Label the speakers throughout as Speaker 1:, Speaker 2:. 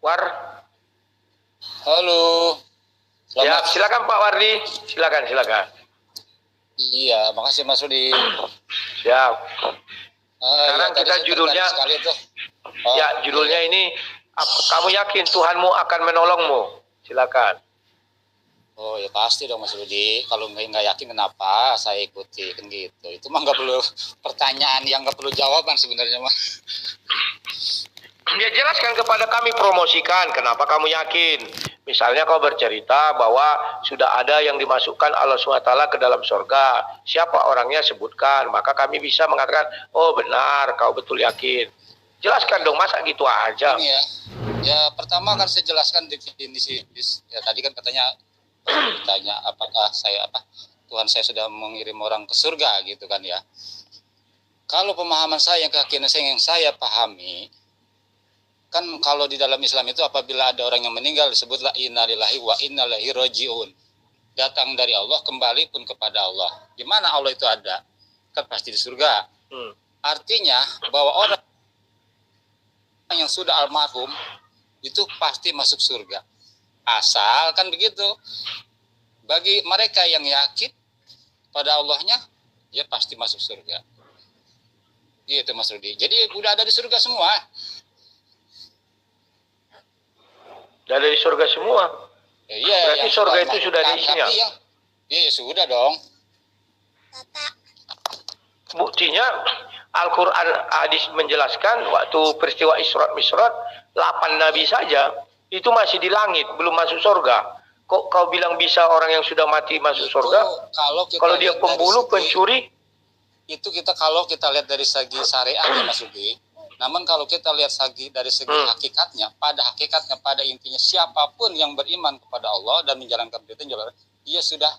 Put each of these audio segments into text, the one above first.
Speaker 1: War.
Speaker 2: Halo.
Speaker 1: Ya, silakan Pak Wardi. Silakan.
Speaker 2: Iya, makasih Mas Rudi.
Speaker 1: Siap.
Speaker 2: Sekarang
Speaker 1: kita judulnya ya, judulnya ini kamu yakin Tuhanmu akan menolongmu? Silakan.
Speaker 2: Oh ya pasti dong Mas Rudi. Kalau nggak yakin kenapa saya ikuti kan gitu. Itu mah nggak perlu pertanyaan yang nggak perlu jawaban sebenarnya mah.
Speaker 1: Ya jelaskan kepada kami, promosikan kenapa kamu yakin. Misalnya kau bercerita bahwa sudah ada yang dimasukkan Allah SWT ke dalam surga. Siapa orangnya sebutkan. Maka kami bisa mengatakan, oh benar, kau betul yakin. Jelaskan dong, masa gitu aja.
Speaker 2: Ini ya pertama kan saya jelaskan definisi. Ya tadi kan katanya ditanya apakah Tuhan saya sudah mengirim orang ke surga gitu kan ya. Kalau pemahaman saya, keyakinan saya yang saya pahami, kan kalau di dalam Islam itu apabila ada orang yang meninggal disebutlah innalillahi wa inna ilaihi rajiun. Datang dari Allah, kembali pun kepada Allah. Di mana Allah itu ada? Kan pasti di surga. Artinya bahwa orang yang sudah almarhum itu pasti masuk surga. Asal kan begitu. Bagi mereka yang yakin pada Allahnya, ya pasti masuk surga. Gitu Mas Rudi. Jadi udah ada di surga semua.
Speaker 1: Udah ada di surga semua.
Speaker 2: Iya.
Speaker 1: Berarti surga itu sudah ada isinya.
Speaker 2: Iya sudah dong.
Speaker 1: Buktinya Al-Quran hadis menjelaskan waktu peristiwa Isra Mi'raj 8 nabi saja itu masih di langit, belum masuk surga. Kok kau bilang bisa orang yang sudah mati masuk surga? Kalau dia pembunuh, pencuri?
Speaker 2: Itu kalau kita lihat dari segi syariat ya Mas Rudi. Namun kalau kita lihat dari segi hakikatnya, pada intinya siapapun yang beriman kepada Allah dan menjalankan perintahnya, dia sudah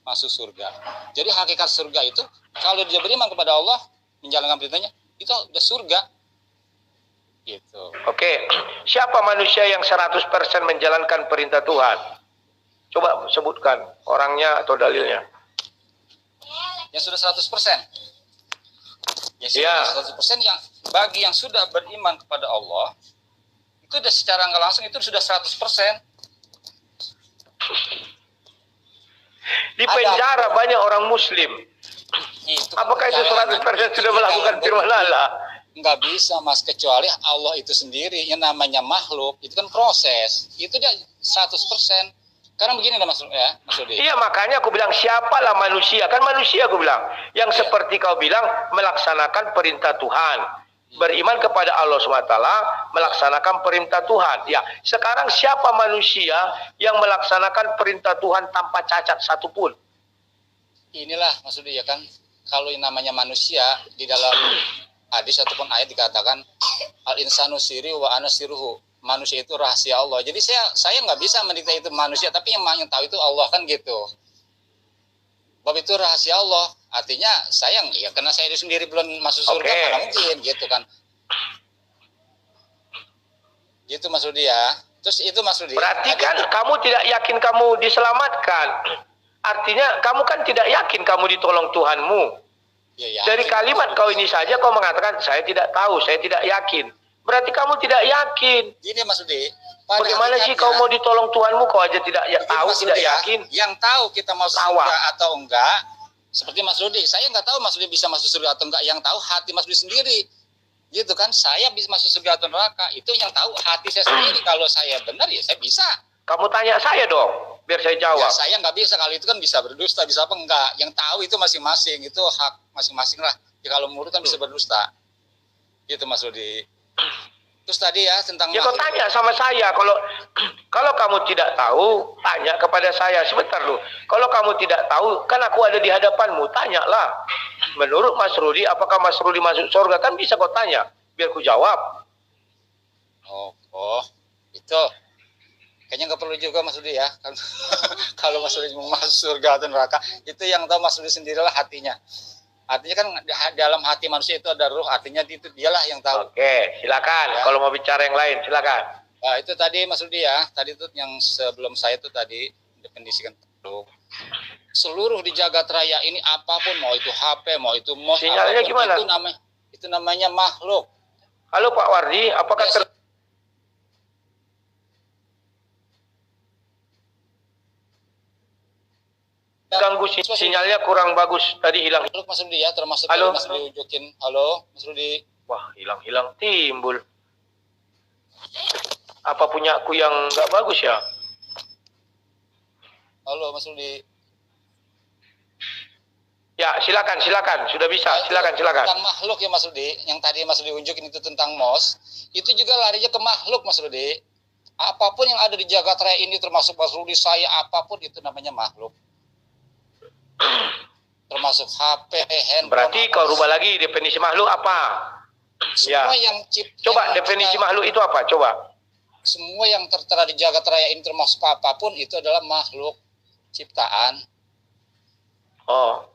Speaker 2: masuk surga. Jadi hakikat surga itu kalau dia beriman kepada Allah, menjalankan perintahnya, itu udah surga. Gitu.
Speaker 1: Oke. Siapa manusia yang 100% menjalankan perintah Tuhan? Coba sebutkan orangnya atau dalilnya.
Speaker 2: Yang sudah 100%. Yang sudah 100% yang bagi yang sudah beriman kepada Allah, itu sudah secara nggak langsung itu sudah 100%.
Speaker 1: Di penjara banyak orang muslim. Apakah itu 100% sudah melakukan firman Allah?
Speaker 2: Nggak bisa Mas, kecuali Allah itu sendiri yang namanya makhluk, itu kan proses. Itu dia 100%. Karena begini Mas Rudi.
Speaker 1: Iya, makanya aku bilang siapalah manusia. Kan manusia aku bilang. Yang seperti kau bilang melaksanakan perintah Tuhan. Beriman kepada Allah SWT, melaksanakan perintah Tuhan. Ya, sekarang siapa manusia yang melaksanakan perintah Tuhan tanpa cacat satupun?
Speaker 2: Inilah maksudnya ya kan, kalau yang namanya manusia di dalam hadis ataupun ayat dikatakan al-insanu siri wa ana siruhu. Manusia itu rahasia Allah. Jadi saya nggak bisa mendikte itu manusia, tapi yang tahu itu Allah kan gitu. Bab itu rahasia Allah. Artinya sayang ya karena saya sendiri belum masuk surga, mana mungkin gitu kan. Gitu Mas Rudi ya. Terus itu Mas Rudi.
Speaker 1: Berarti kan kamu tidak yakin kamu diselamatkan. Artinya kamu kan tidak yakin kamu ditolong Tuhanmu.
Speaker 2: Ya,
Speaker 1: dari kalimat kau ini saja kau mengatakan saya tidak tahu, saya tidak yakin. Berarti kamu tidak yakin.
Speaker 2: Gini Mas Rudi.
Speaker 1: Bagaimana sih kau mau ditolong Tuhanmu kau aja tidak tahu, tidak yakin?
Speaker 2: Yang tahu kita masuk surga atau enggak, seperti Mas Rudi, saya nggak tahu Mas Rudi bisa masuk surga atau enggak. Yang tahu hati Mas Rudi sendiri. Gitu kan, saya bisa masuk surga atau neraka. Itu yang tahu hati saya sendiri. Kalau saya benar ya saya bisa.
Speaker 1: Kamu tanya saya dong, biar saya jawab.
Speaker 2: Ya, saya nggak bisa, kalau itu kan bisa berdusta, bisa apa enggak. Yang tahu itu masing-masing, itu hak masing-masing lah. Ya kalau mulut kan bisa berdusta. Gitu Mas Rudi. Terus tadi ya tentang
Speaker 1: kau tanya sama saya, kalau kamu tidak tahu, tanya kepada saya. Sebentar loh. Kalau kamu tidak tahu, kan aku ada di hadapanmu, tanyalah. Menurut Mas Rudi, apakah Mas Rudi masuk surga? Kan bisa kau tanya, biar ku jawab.
Speaker 2: Oh, itu kayaknya nggak perlu juga Mas Rudi ya. Kalau Mas Rudi mau masuk surga atau neraka, itu yang tahu Mas Rudi sendirilah hatinya. Artinya kan dalam hati manusia itu ada ruh, artinya itu dialah yang tahu.
Speaker 1: Oke, silakan. Ya. Kalau mau bicara yang lain, silakan.
Speaker 2: Nah, itu tadi Mas Rudi ya. Tadi itu yang sebelum saya itu tadi definisikan dulu. Seluruh di jagat raya ini apapun, mau itu HP, mau itu
Speaker 1: sinyalnya apapun, gimana?
Speaker 2: Itu namanya makhluk.
Speaker 1: Halo Pak Wardi, apakah ganggu sinyalnya kurang bagus. Tadi hilang.
Speaker 2: Halo Mas Rudi ya, termasuk
Speaker 1: Halo.
Speaker 2: Mas Rudi unjukin. Halo Mas Rudi.
Speaker 1: Wah, hilang-hilang timbul. Apa punya aku yang nggak bagus ya?
Speaker 2: Halo Mas Rudi.
Speaker 1: Ya, silakan. Sudah bisa. Silakan.
Speaker 2: Tentang makhluk ya Mas Rudi, yang tadi Mas Rudi unjukin itu tentang MOS, itu juga larinya ke makhluk Mas Rudi. Apapun yang ada di jagat raya ini termasuk Mas Rudi, saya, apapun itu namanya makhluk. Termasuk HP, handphone.
Speaker 1: Berarti kau rubah lagi definisi makhluk apa?
Speaker 2: Semua
Speaker 1: Ya.
Speaker 2: yang
Speaker 1: Coba definisi makhluk itu apa? Coba.
Speaker 2: Semua yang tertera di jagat raya ini termasuk apapun itu adalah makhluk ciptaan.
Speaker 1: Oh,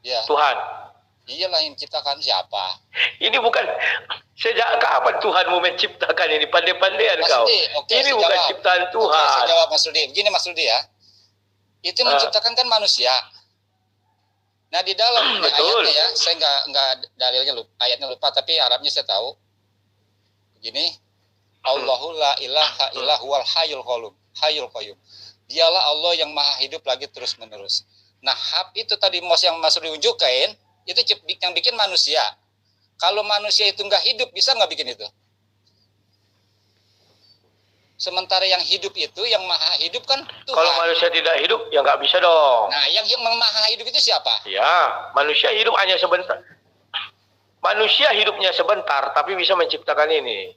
Speaker 2: Ya.
Speaker 1: Tuhan.
Speaker 2: Iyalah yang ciptakan siapa?
Speaker 1: Ini bukan sejak kapan Tuhanmu menciptakan ini? Pandai-pandaian
Speaker 2: Mas
Speaker 1: kau.
Speaker 2: Rudi, oke,
Speaker 1: Ini
Speaker 2: saya
Speaker 1: bukan
Speaker 2: jawab.
Speaker 1: ciptaan
Speaker 2: Oke,
Speaker 1: Tuhan.
Speaker 2: saya jawab Mas Rudi. Begini Mas Rudi ya. Itu menciptakan kan manusia. Nah di dalam
Speaker 1: Betul.
Speaker 2: ayatnya ya, saya nggak dalilnya lupa, ayatnya lupa, tapi Arabnya saya tahu. Begini, Allahu la ilaha illa huwal hayyul qayyum. Dialah Allah yang maha hidup lagi terus menerus. Nah hab itu tadi MOS yang Mas Rudi unjukin, itu yang bikin manusia. Kalau manusia itu nggak hidup, bisa nggak bikin itu? Sementara yang hidup itu, yang maha hidup kan Tuhan.
Speaker 1: Kalau manusia tidak hidup, ya nggak bisa dong.
Speaker 2: Nah, yang maha hidup itu siapa?
Speaker 1: Ya, manusia hidup hanya sebentar. Manusia hidupnya sebentar, tapi bisa menciptakan ini.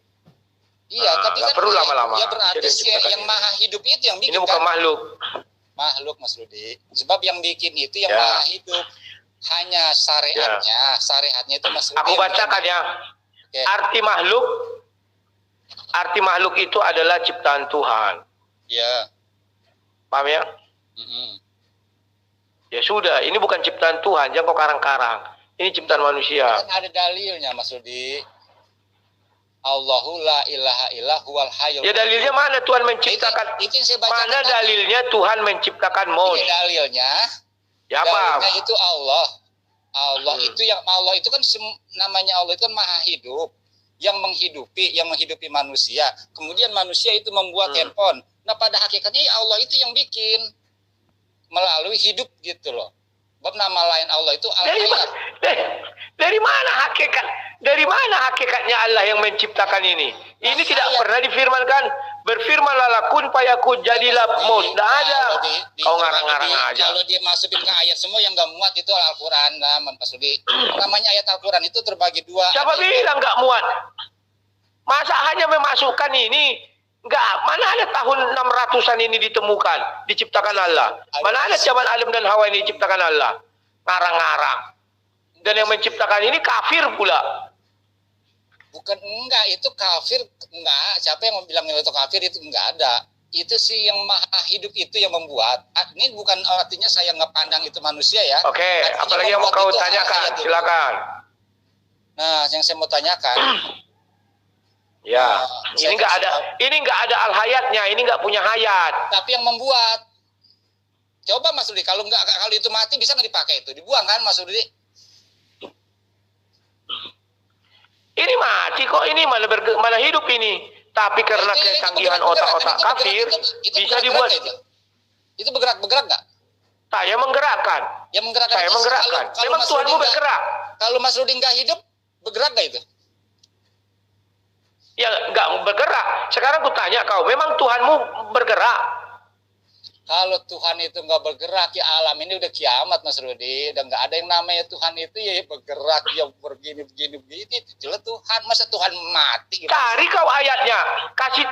Speaker 2: Iya, tapi
Speaker 1: nggak
Speaker 2: kan
Speaker 1: perlu lama-lama.
Speaker 2: Ya berarti
Speaker 1: Bisa
Speaker 2: yang
Speaker 1: diciptakan
Speaker 2: maha hidup itu yang bikin
Speaker 1: Ini bukan
Speaker 2: kan?
Speaker 1: makhluk.
Speaker 2: Makhluk Mas Rudi. Sebab yang bikin itu yang
Speaker 1: Ya.
Speaker 2: maha hidup. Hanya syariatnya itu Mas Rudi.
Speaker 1: Aku bacakan ya.
Speaker 2: Oke.
Speaker 1: Arti makhluk itu adalah ciptaan Tuhan.
Speaker 2: Ya.
Speaker 1: Paham ya? Ya sudah, ini bukan ciptaan Tuhan, jangan kau karang-karang. Ini ciptaan manusia.
Speaker 2: Kan ada dalilnya Mas Rudi. Allahu la ilaha illa huwal hayyul.
Speaker 1: Ya dalilnya mana Tuhan menciptakan?
Speaker 2: Itu yang saya baca.
Speaker 1: Mana dalilnya Tuhan menciptakan MOS?
Speaker 2: Dalilnya.
Speaker 1: Ya apa?
Speaker 2: Dalilnya itu Allah. Itu yang Allah itu kan namanya Allah itu kan maha hidup, yang menghidupi manusia. Kemudian manusia itu membuat handphone. Nah pada hakikatnya ya Allah itu yang bikin melalui hidup gitu loh. Bab nama lain Allah itu Al-Hayat.
Speaker 1: Dari mana hakikat? Dari mana hakikatnya Allah yang menciptakan ini? Ini tidak pernah difirmankan. Berfirmanlah kun fayakun, jadilah MOS. Tidak ada. Kau ngarang-ngarang aja.
Speaker 2: Kalau dia masukin ke ayat semua yang nggak muat itu Al-Quran lah, Mas Rudi. Namanya ayat Al-Quran itu terbagi dua.
Speaker 1: Siapa bilang nggak muat? Masa hanya memasukkan ini? Enggak, mana ada tahun 600-an ini ditemukan, diciptakan Allah. Mana ada zaman Adam dan Hawa ini diciptakan Allah. Ngarang-ngarang. Dan yang menciptakan ini kafir pula.
Speaker 2: Bukan, enggak, itu kafir, enggak. Siapa yang bilang itu kafir, itu enggak ada. Itu sih yang maha hidup itu yang membuat. Ini bukan artinya saya ngepandang itu manusia ya.
Speaker 1: Oke, apalagi yang mau kau tanyakan, silakan.
Speaker 2: Nah, yang saya mau tanyakan.
Speaker 1: Ya, ini enggak ada al-hayatnya, ini enggak punya hayat.
Speaker 2: Tapi yang membuat. Coba Mas Rudi, kalau itu mati bisa nggak dipakai itu? Dibuang kan Mas Rudi?
Speaker 1: Ini mati kok, ini malah hidup ini. Tapi karena kecanggihan otak-otak kafir, bisa dibuat.
Speaker 2: Itu bergerak-bergerak nggak?
Speaker 1: Saya menggerakkan.
Speaker 2: Ya menggerakkan.
Speaker 1: Saya menggerakkan. Memang Tuhanmu bergerak.
Speaker 2: Kalau Mas Rudi nggak hidup, bergerak nggak itu?
Speaker 1: Ya nggak bergerak. Sekarang aku tanya kau, memang Tuhanmu bergerak?
Speaker 2: Kalau Tuhan itu nggak bergerak, ya alam ini udah kiamat Mas Rudi. Udah nggak ada yang namanya Tuhan itu ya bergerak, ya begini. Itu jelas Tuhan. Masa Tuhan mati? Gitu.
Speaker 1: Cari kau ayatnya. Kasih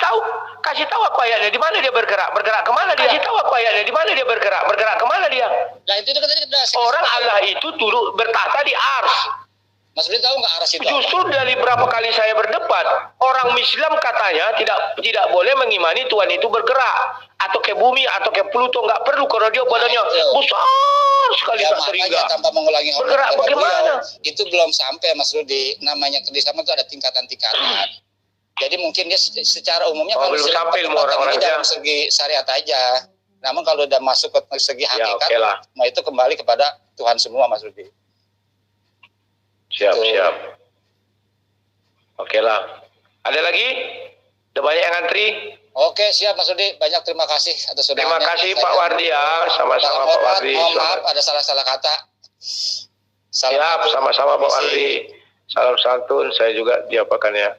Speaker 1: tahu aku ayatnya. Di mana dia bergerak? Bergerak kemana dia? Kasih tahu aku ayatnya. Di mana dia bergerak? Bergerak kemana dia?
Speaker 2: Nah itu kan tadi
Speaker 1: orang Allah itu turun bertahta di ars.
Speaker 2: Mas Rudi tahu nggak aras itu?
Speaker 1: Justru dari berapa kali saya berdebat, orang Islam katanya tidak boleh mengimani Tuhan itu bergerak atau ke bumi atau ke Pluto, nggak perlu karena dia badannya besar sekali
Speaker 2: ya,
Speaker 1: tak terhingga.
Speaker 2: Tanpa mengulangi
Speaker 1: bergerak bagaimana?
Speaker 2: Itu belum sampai Mas Rudi. Namanya kerjasama itu ada tingkatan-tingkatan. Jadi mungkin dia secara umumnya kalau
Speaker 1: belum sampai orang-orang
Speaker 2: dalam segi syariat aja. Namun kalau udah masuk ke segi hakikat, semua itu kembali kepada Tuhan semua Mas Rudi.
Speaker 1: Siap. Oke lah. Ada lagi? Udah banyak yang ngantri?
Speaker 2: Oke, siap Mas Rudi. Banyak terima kasih atas
Speaker 1: Terima
Speaker 2: undangannya.
Speaker 1: kasih Pak Wardi ya, sama-sama Pak Wardi.
Speaker 2: Mohon maaf ada salah-salah kata.
Speaker 1: Siap, sama-sama Pak Wardi. Salam santun, saya juga diapakan ya.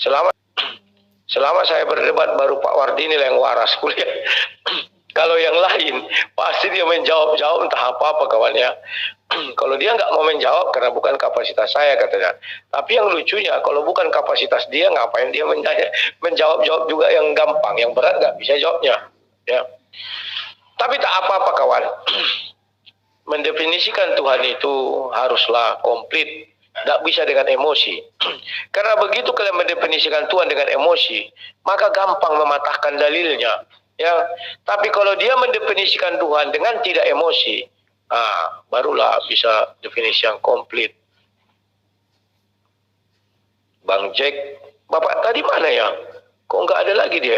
Speaker 1: Selama saya berdebat baru Pak Wardi ini yang waras kuliah. Kalau yang lain pasti dia menjawab entah apa kawannya. Kalau dia nggak mau menjawab karena bukan kapasitas saya katanya. Tapi yang lucunya kalau bukan kapasitas dia ngapain dia menjawab juga yang gampang, yang berat nggak bisa jawabnya. Ya. Tapi tak apa-apa kawan. Mendefinisikan Tuhan itu haruslah komplit. Tidak bisa dengan emosi. Karena begitu kalian mendefinisikan Tuhan dengan emosi, maka gampang mematahkan dalilnya. Ya, tapi kalau dia mendefinisikan Tuhan dengan tidak emosi, barulah bisa definisi yang komplit. Bang Jack, Bapak tadi mana ya? Kok nggak ada lagi dia?